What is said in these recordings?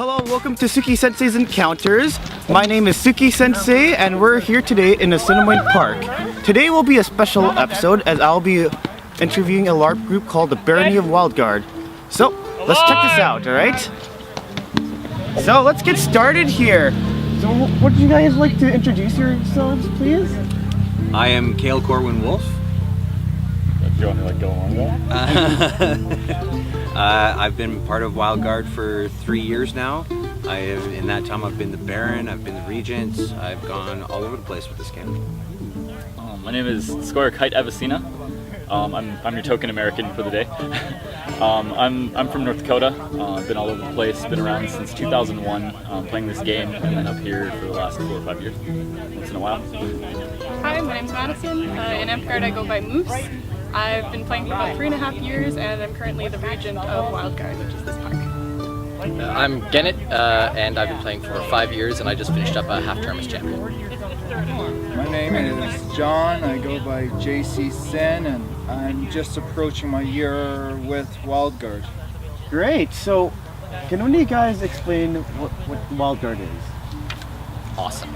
Hello, welcome to Tsukii Sensei's Encounters. My name is Tsukii Sensei and we're here today in Assiniboine Park. Today will be a special episode as I'll be interviewing a LARP group called the Barony of Wildgard. So, let's check this out, alright? So, let's get started here. So, would you guys like to introduce yourselves, please? I am Cale Corwin Wolf. Do you want to go along with that? I've been part of Wildgard for 3 years now. In that time I've been the Baron, I've been the Regent, I've gone all over the place with this game. My name is Squire Kite Avicina. I'm your token American for the day. I'm from North Dakota. I've been all over the place, been around since 2001 playing this game, and then up here for the last 4 or 5 years, once in a while. Hi, my name's Madison. In Amtgard I go by Moose. I've been playing for about 3.5 years and I'm currently the Regent of Wildgard, which is this park. I'm Gennett and I've been playing for 5 years and I just finished up a half-term as champion. My name is John, I go by Tsukii Sensei and I'm just approaching my year with Wildgard. Great, so can one of you guys explain what Wildgard is? Awesome.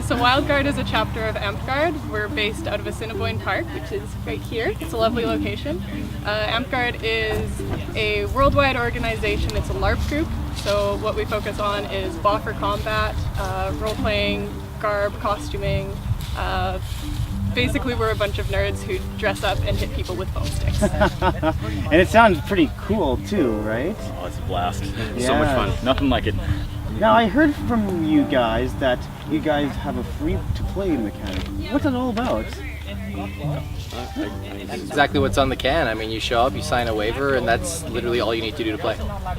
So Wildgard is a chapter of Amtgard. We're based out of Assiniboine Park, which is right here. It's a lovely location. Amtgard is a worldwide organization. It's a LARP group. So what we focus on is boffer combat, role-playing, garb, costuming. Basically, we're a bunch of nerds who dress up and hit people with foam sticks. And it sounds pretty cool too, right? Oh, it's a blast. Yeah. So much fun. Nothing like it. Now I heard from you guys that you guys have a free-to-play mechanic. What's it all about? That's exactly what's on the can. I mean, you show up, you sign a waiver, and that's literally all you need to do to play.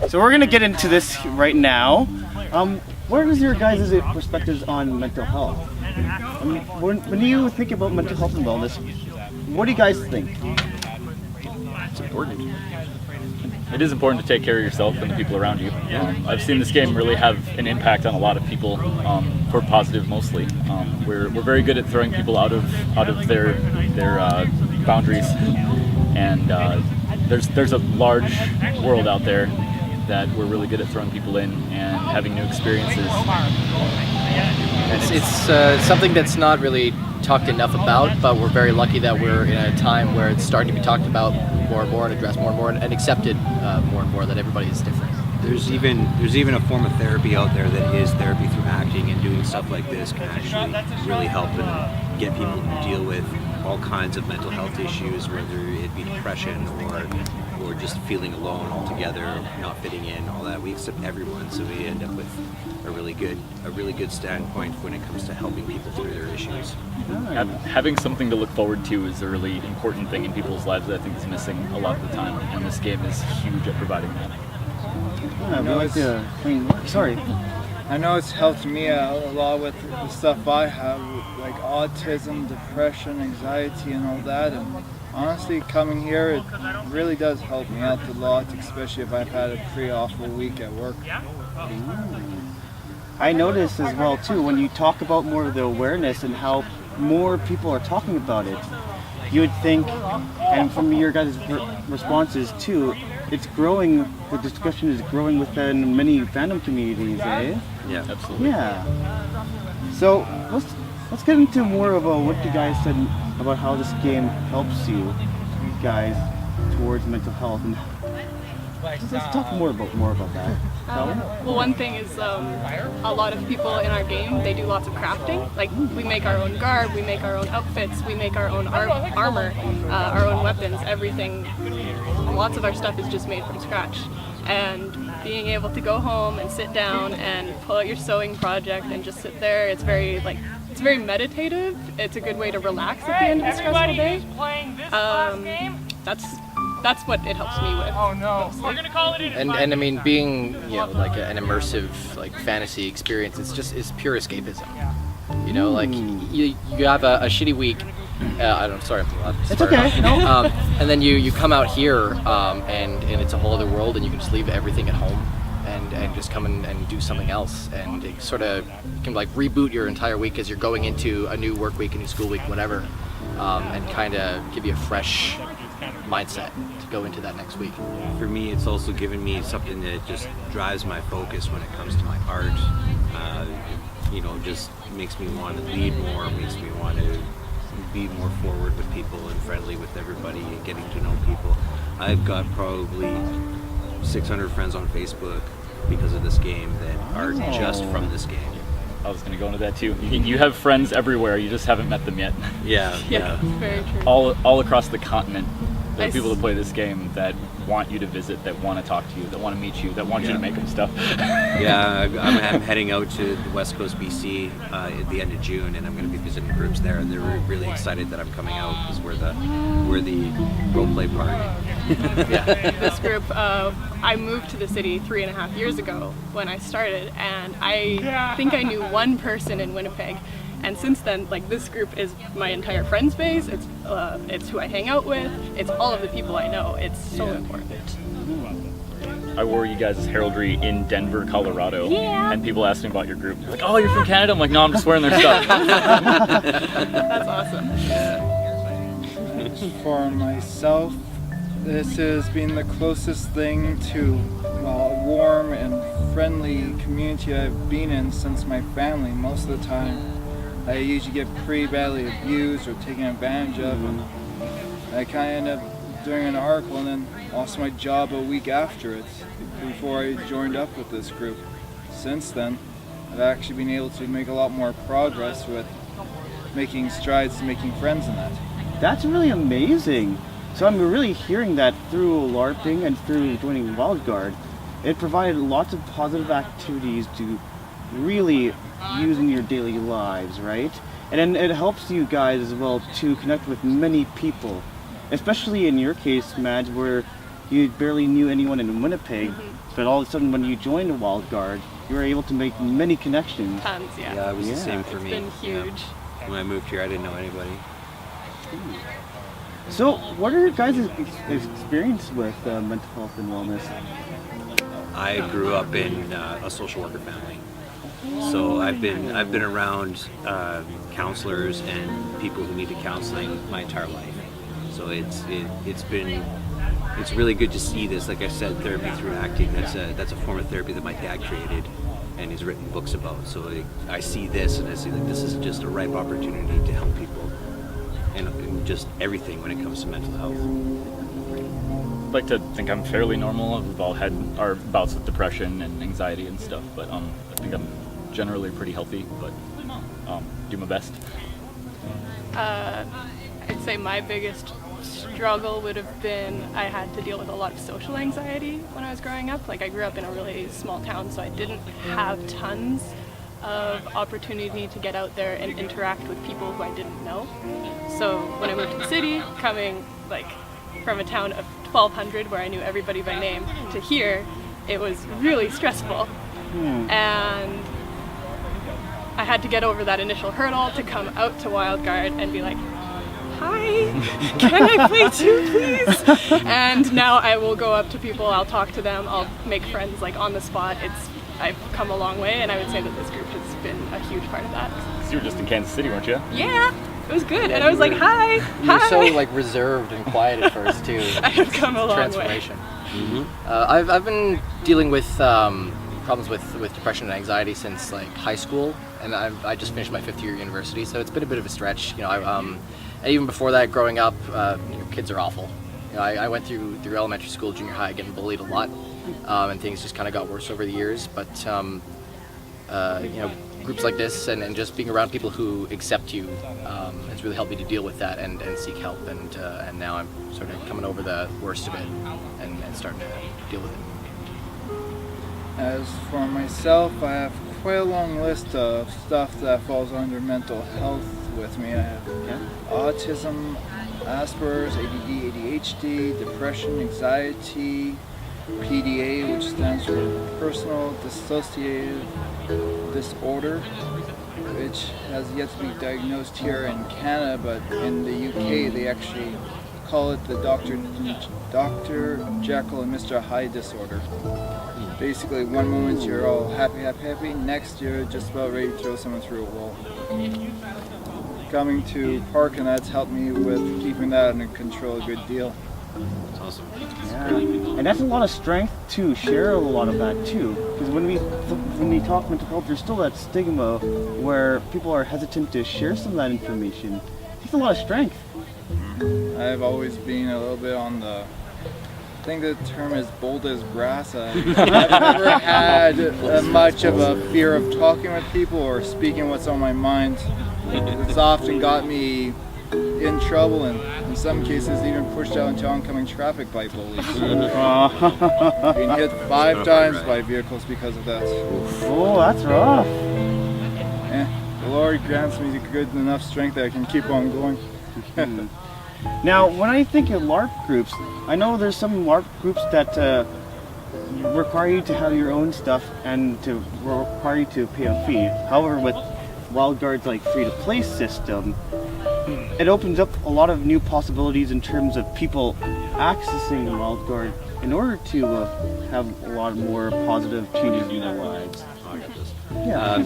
So we're gonna get into this right now. What is your guys' perspectives on mental health? When you think about mental health and wellness, what do you guys think? It's important. It is important to take care of yourself and the people around you. I've seen this game really have an impact on a lot of people, for positive mostly. We're very good at throwing people out of their boundaries, and there's a large world out there that we're really good at throwing people in and having new experiences. It's something that's not really talked enough about, but we're very lucky that we're in a time where it's starting to be talked about more and more and addressed more and more and accepted more and more that everybody is different. There's even a form of therapy out there that is therapy through acting, and doing stuff like this can actually really help and get people to deal with all kinds of mental health issues, whether it be depression or just feeling alone altogether, not fitting in, all that. We accept everyone, so we end up with a really good standpoint when it comes to helping people through their issues. Having something to look forward to is a really important thing in people's lives that I think is missing a lot of the time, and this game is huge at providing that. Sorry. I know it's helped me a lot with the stuff I have, like autism, depression, anxiety and all that, and honestly coming here it really does help me out a lot, especially if I've had a pretty awful week at work. I noticed as well too, when you talk about more of the awareness and how more people are talking about it, you would think, and from your guys' responses too, it's growing, the discussion is growing within many fandom communities, eh? Yeah, absolutely. Yeah. So let's get into more of what you guys said about how this game helps you guys towards mental health, and let's talk more about that. Well, one thing is a lot of people in our game, they do lots of crafting. Like, we make our own garb, we make our own outfits, we make our own armor, our own weapons, everything lots of our stuff is just made from scratch. And being able to go home and sit down and pull out your sewing project and just sit there, it's very meditative. It's a good way to relax at the end of a stressful day. That's what it helps me with. Oh no, we're gonna call it in. And I mean, being like an immersive like fantasy experience, it's pure escapism. You know, like you have a shitty week. I'm sorry. It's okay. No. And then you come out here, and it's a whole other world, and you can just leave everything at home, and just come and do something else, and it sort of can like reboot your entire week as you're going into a new work week, a new school week, whatever, and kind of give you a fresh mindset to go into that next week. For me, it's also given me something that just drives my focus when it comes to my art. Just makes me want to lead more, makes me want to be more forward with people and friendly with everybody and getting to know people. I've got probably 600 friends on Facebook because of this game that are just from this game. I was going to go into that too. You have friends everywhere, you just haven't met them yet. Yeah. Very true. All across the continent. There are people that play this game that want you to visit, that want to talk to you, that want to meet you, that want you to make them stuff. Yeah, I'm heading out to the West Coast BC at the end of June, and I'm going to be visiting groups there, and they're really excited that I'm coming out because we're the role-play party. This group, I moved to the city 3.5 years ago when I started, and I think I knew one person in Winnipeg. And since then, like, this group is my entire friend base. It's who I hang out with. It's all of the people I know. It's so important. I wore you guys' heraldry in Denver, Colorado, and people asked me about your group. They're like, "Oh, you're from Canada?" I'm like, "No, I'm just wearing their stuff." That's awesome. For myself, this has been the closest thing to a warm and friendly community I've been in since my family. Most of the time, I usually get pretty badly abused or taken advantage of, and I kind of end up doing an article and then lost my job a week after it, before I joined up with this group. Since then, I've actually been able to make a lot more progress with making strides to making friends in that. That's really amazing. So I'm really hearing that through LARPing and through joining Wildgard. It provided lots of positive activities to really use in your daily lives, right? And then it helps you guys as well to connect with many people, especially in your case, Madge, where you barely knew anyone in Winnipeg, but all of a sudden when you joined Wildgard, you were able to make many connections. Tons, yeah. Yeah, it was the same for me. It's been huge. When I moved here, I didn't know anybody. So, what are your guys' experience with mental health and wellness? I grew up in a social worker family, so I've been around counselors and people who needed counseling my entire life. So it's really good to see this. Like I said, therapy through acting. That's a form of therapy that my dad created and has written books about. So I see this and I see that this is just a ripe opportunity to help people and just everything when it comes to mental health. I'd like to think I'm fairly normal. We've all had our bouts with depression and anxiety and stuff, but I think I'm generally pretty healthy, but do my best. I'd say my biggest struggle would have been I had to deal with a lot of social anxiety when I was growing up. Like, I grew up in a really small town, so I didn't have tons of opportunity to get out there and interact with people who I didn't know. So when I moved to the city, coming like from a town of 1,200 where I knew everybody by name to here, it was really stressful. And I had to get over that initial hurdle to come out to Wildgard and be like, "Hi, can I play too, please?" And now I will go up to people, I'll talk to them, I'll make friends like on the spot. I've come a long way, and I would say that this group has been a huge part of that. So you were just in Kansas City, weren't you? Yeah, it was good, and I was like, "Hi, You were so like reserved and quiet at first too. I have come a long way." Transformation. I've been dealing with problems with depression and anxiety since like high school, and I just finished my 5th year at university, so it's been a bit of a stretch. You know, and even before that, growing up, kids are awful. You know, I went through elementary school, junior high, getting bullied a lot, and things just kind of got worse over the years. But you know, groups like this and just being around people who accept you has really helped me to deal with that and seek help. And now I'm sort of coming over the worst of it and starting to deal with it. As for myself, I have quite a long list of stuff that falls under mental health with me. I have autism, Asperger's, ADD, ADHD, depression, anxiety, PDA, which stands for personal dissociative disorder, which has yet to be diagnosed here in Canada, but in the UK they actually call it the Dr. Jekyll and Mr. Hyde disorder. Basically, one moment you're all happy, next you're just about ready to throw someone through a wall. Coming to park, and that's helped me with keeping that under control a good deal. That's awesome. Yeah. And that's a lot of strength to share a lot of that too. Because when we talk mental health, there's still that stigma where people are hesitant to share some of that information. It takes a lot of strength. I've always been a little bit on the, I think the term is bold as brass. I've never had much of a fear of talking with people or speaking what's on my mind. It's often got me in trouble and in some cases even pushed out into oncoming traffic by bullies. Being hit 5 times by vehicles because of that. Oh, that's rough. The Lord grants me good enough strength that I can keep on going. Now, when I think of LARP groups, I know there's some LARP groups that require you to have your own stuff and to require you to pay a fee. However, with Wildgard's like free-to-play system, it opens up a lot of new possibilities in terms of people accessing the Wildgard in order to have a lot more positive changes in their lives. Yeah.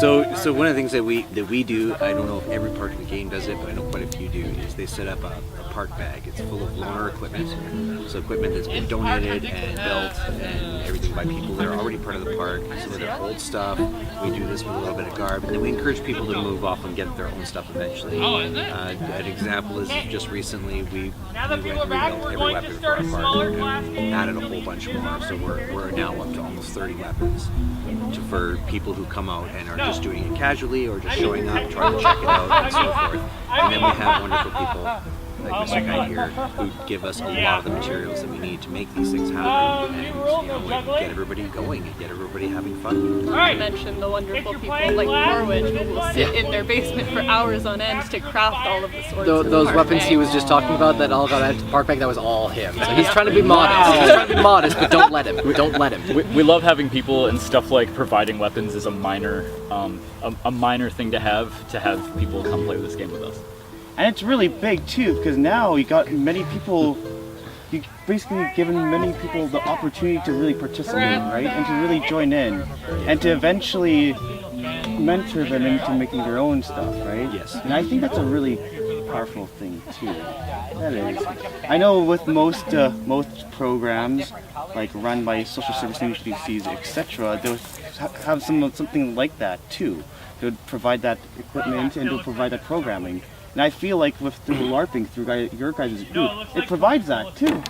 So one of the things that we do, I don't know if every park in the game does it, but I know quite a few do, is they set up a park bag. It's full of loaner equipment. So equipment that's been donated and built and everything by people that are already part of the park. Some of their old stuff. We do this with a little bit of garb, and then we encourage people to move off and get their own stuff eventually. An example is just recently we went and rebuilt every weapon for our park and added a whole bunch more. So we're now up to almost 30 weapons for people who come out and are just doing it casually or just showing up, trying to check it out, and so forth. And then we have wonderful people like Mr. Guy here who give us a lot of the materials that we need to make these things happen and get everybody going and get everybody having fun. I mentioned the wonderful people like Norwich who will sit in their basement for hours on end to craft all of the swords. Those weapons he was just talking about that all got added to park bag, that was all him. So he's trying to be modest. He's trying to be modest, but don't let him. Don't let him. We love having people, and stuff like providing weapons is a minor thing to have people come play this game with us. And it's really big too, because now you got many people, you basically given many people the opportunity to really participate, right? And to really join in, and to eventually mentor them into making their own stuff, right? Yes. And I think that's a really powerful thing too. That is. I know with most programs, like run by social service agencies, etc., they'll have something like that too. They would provide that equipment and they'll provide that programming. And I feel like through LARPing, through your guys' group, it provides that too.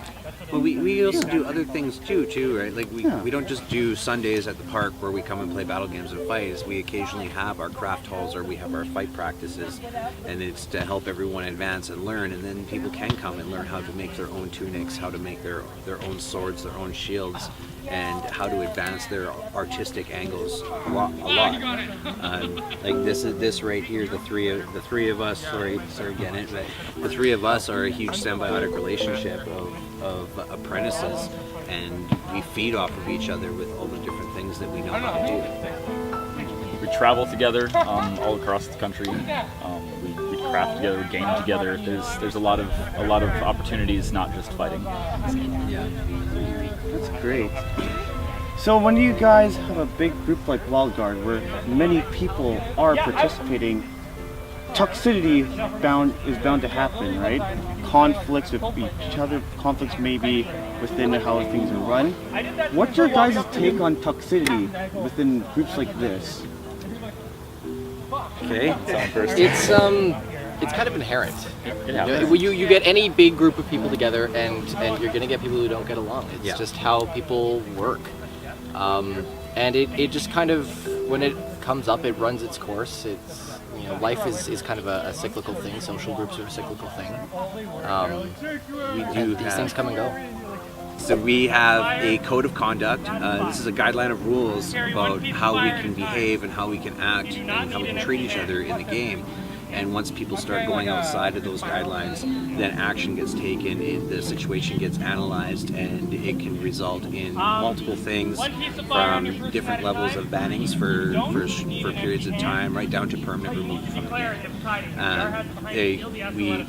Well, we also do other things too, right? Like we don't just do Sundays at the park where we come and play battle games and fight. We occasionally have our craft halls or we have our fight practices, and it's to help everyone advance and learn. And then people can come and learn how to make their own tunics, how to make their own swords, their own shields, and how to advance their artistic angles a lot. Like this right here, the three of us. Sorry again, but the three of us are a huge symbiotic relationship of apprentices, and we feed off of each other with all the different things that we know how to do. We travel together all across the country. We craft together, we game together. There's a lot of opportunities, not just fighting. Yeah. That's great. So when you guys have a big group like Wildgard, where many people are participating, toxicity is bound to happen, right? Conflicts with each other, conflicts maybe within how things are run. What's your guys' take on toxicity within groups like this? Okay. It's kind of inherent. Yeah. You get any big group of people together, and you're gonna get people who don't get along. It's just how people work. And it just kind of, when it comes up, it runs its course. It's, you know, life is kind of a cyclical thing. Social groups are a cyclical thing. These things come and go. So we have a code of conduct. This is a guideline of rules about how we can behave and how we can act and how we can treat each other in the game. And once people start going outside of those guidelines, then action gets taken, the situation gets analyzed, and it can result in multiple things from different levels of bannings for periods of time, right down to permanent removal from the game. We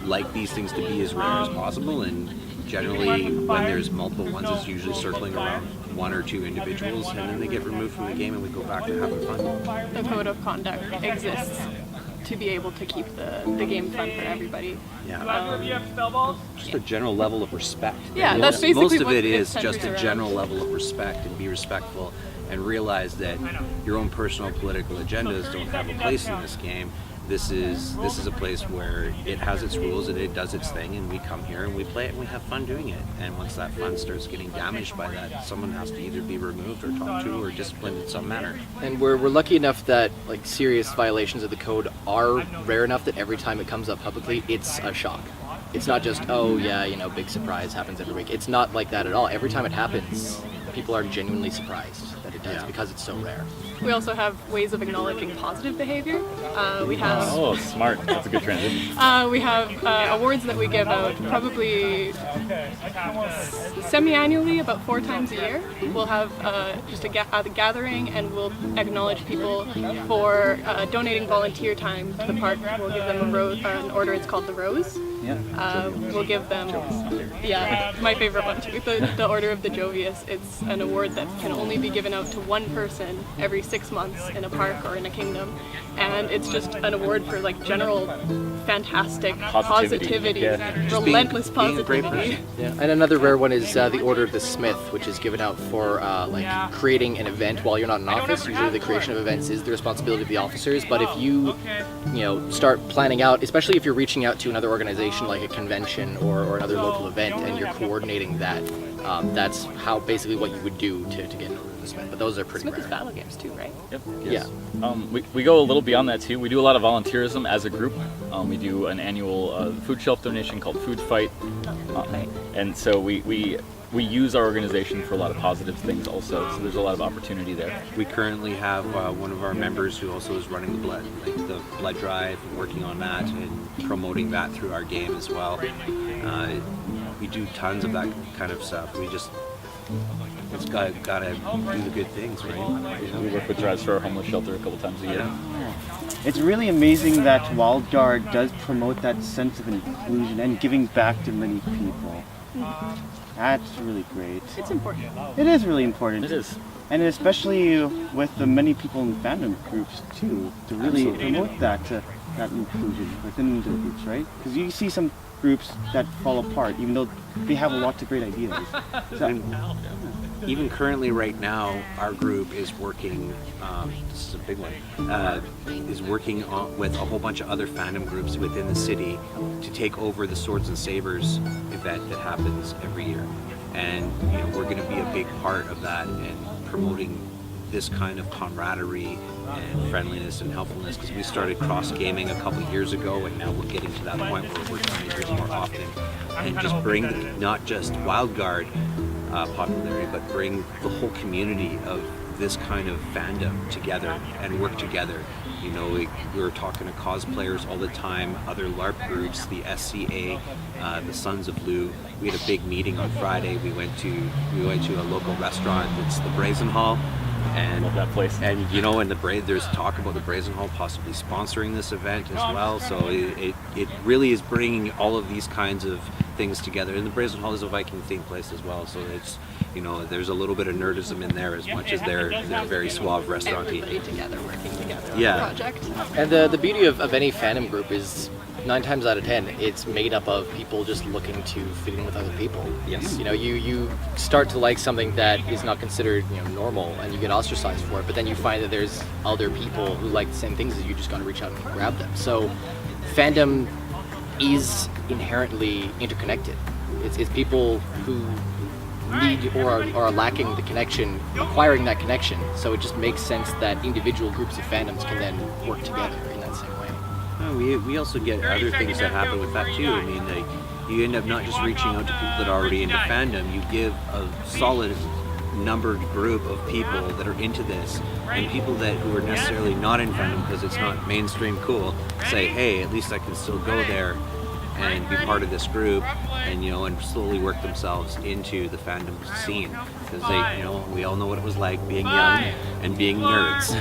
like these things to be as rare as possible, and generally when there's multiple ones, it's usually circling around 1 or 2 individuals, and then they get removed from the game and we go back to having fun. The code of conduct exists to be able to keep the game fun for everybody. Just a general level of respect. Yeah, that's basically most of what it is centers just a around. general level of respect, and be respectful and realize that your own personal political agendas don't have a place in this game. This is a place where it has its rules and it does its thing, and we come here and we play it and we have fun doing it. And once that fun starts getting damaged by that, someone has to either be removed or talked to or disciplined in some manner. And we're lucky enough that like serious violations of the code are rare enough that every time it comes up publicly, it's a shock. It's not just, oh yeah, you know, big surprise happens every week. It's not like that at all. Every time it happens, people are genuinely surprised that it does because it's so rare. We also have ways of acknowledging positive behavior. We have Oh, smart. That's a good transition. we have awards that we give out probably semi-annually, about 4 times a year. We'll have just a gathering, and we'll acknowledge people for donating volunteer time to the park. We'll give them an order. It's called the Rose. We'll give them, my favorite one too, the Order of the Jovius. It's an award that can only be given out to one person every 6 months in a park or in a kingdom, and it's just an award for like general fantastic positivity, relentless being a great positivity. person. Yeah. And another rare one is the Order of the Smith, which is given out for creating an event while you're not in office. Usually the creation of events is the responsibility of the officers, but if you start planning out, especially if you're reaching out to another organization like a convention or another local event, and you're coordinating that, that's how basically what you would do to get an Order of the Smith. But those are pretty Smith rare. is battle games too, right? Yep. Yeah. We go a little beyond that too. We do a lot of volunteerism as a group. We do an annual food shelf donation called Food Fight, and so we use our organization for a lot of positive things also. So there's a lot of opportunity there. We currently have one of our members who also is running the blood drive, and working on that and promoting that through our game as well. We do tons of that kind of stuff. We just gotta do the good things, right? We work with Drives for our homeless shelter a couple times a year. It's really amazing that Wildgard does promote that sense of inclusion and giving back to many people. That's really great. It's important. It is really important. It is. And especially with the many people in fandom groups too, to really promote that inclusion within the groups, right? Because you see some groups that fall apart, even though they have lots of great ideas. So, Even currently right now, our group is working, this is a big one, is working with a whole bunch of other fandom groups within the city to take over the Swords and Sabers event that happens every year. And we're going to be a big part of that and promoting this kind of camaraderie and friendliness and helpfulness, because we started cross gaming a couple years ago, and now we're getting to that point where we're trying to do it more often and just bring not just Wildgard popularity, but bring the whole community of this kind of fandom together and work together. We're talking to cosplayers all the time, other LARP groups, the SCA, the Sons of Blue. We had a big meeting on Friday. We went to a local restaurant. It's the Brazen Hall. And Love that place. And there's talk about the Brazen Hall possibly sponsoring this event as well. So it really is bringing all of these kinds of things together. And the Brazen Hall is a Viking themed place as well. So it's there's a little bit of nerdism in there as much as they're very suave restaurant. Everybody together, working together on Yeah. the project. And the beauty of any fandom group is 9 times out of 10, it's made up of people just looking to fit in with other people. Yes. You start to like something that is not considered normal, and you get ostracized for it. But then you find that there's other people who like the same things as you. Just got to reach out and grab them. So, fandom is inherently interconnected. It's people who need or are lacking the connection, acquiring that connection. So it just makes sense that individual groups of fandoms can then work together in that same way. We also get other things that happen with that too. I mean, you end up not just reaching out to people that are already into fandom, you give a solid numbered group of people that are into this, and people that who are necessarily not in fandom because it's not mainstream cool, say, hey, at least I can still go there and be part of this group, and and slowly work themselves into the fandom scene, because we all know what it was like being young and being nerds.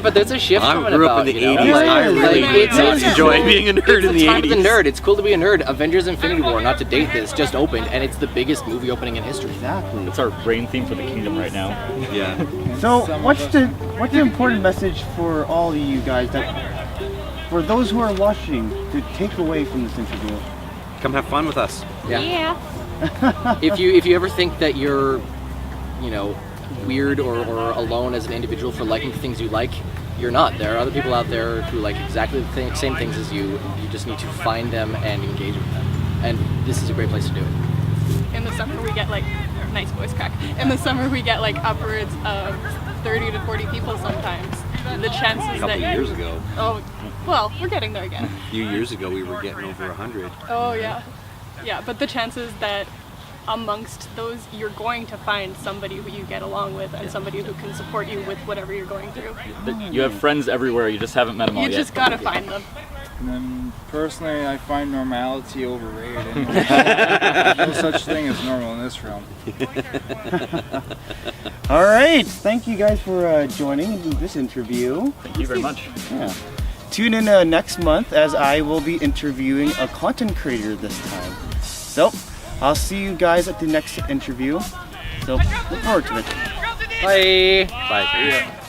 But there's a shift coming I grew up about, in the 80s. I really enjoyed being a nerd in the 80s. It's the nerd. It's cool to be a nerd. Avengers: Infinity War, not to date this, just opened, and it's the biggest movie opening in history. Exactly. That's our brain theme for the kingdom right now. Yeah. So what's the important message for all of you guys, that for those who are watching, to take away from this interview? Come have fun with us. Yeah. If you ever think that you're, weird or alone as an individual for liking the things you like, you're not. There are other people out there who like exactly the same things as you. You just need to find them and engage with them. And this is a great place to do it. In the summer we get nice voice crack. In the summer we get upwards of 30 to 40 people sometimes. The chances A couple that years ago. Oh, well, we're getting there again. A few years ago, we were getting over 100. Oh yeah, yeah. But the chances that amongst those you're going to find somebody who you get along with and somebody who can support you with whatever you're going through. You have friends everywhere, you just haven't met them all You yet. just gotta find them. And then personally, I find normality overrated. No such thing as normal in this realm. All right, thank you guys for joining this interview. Thank you very much. Yeah. Tune in next month, as I will be interviewing a content creator this time. So I'll see you guys at the next interview. So look forward to it. Bye. Bye.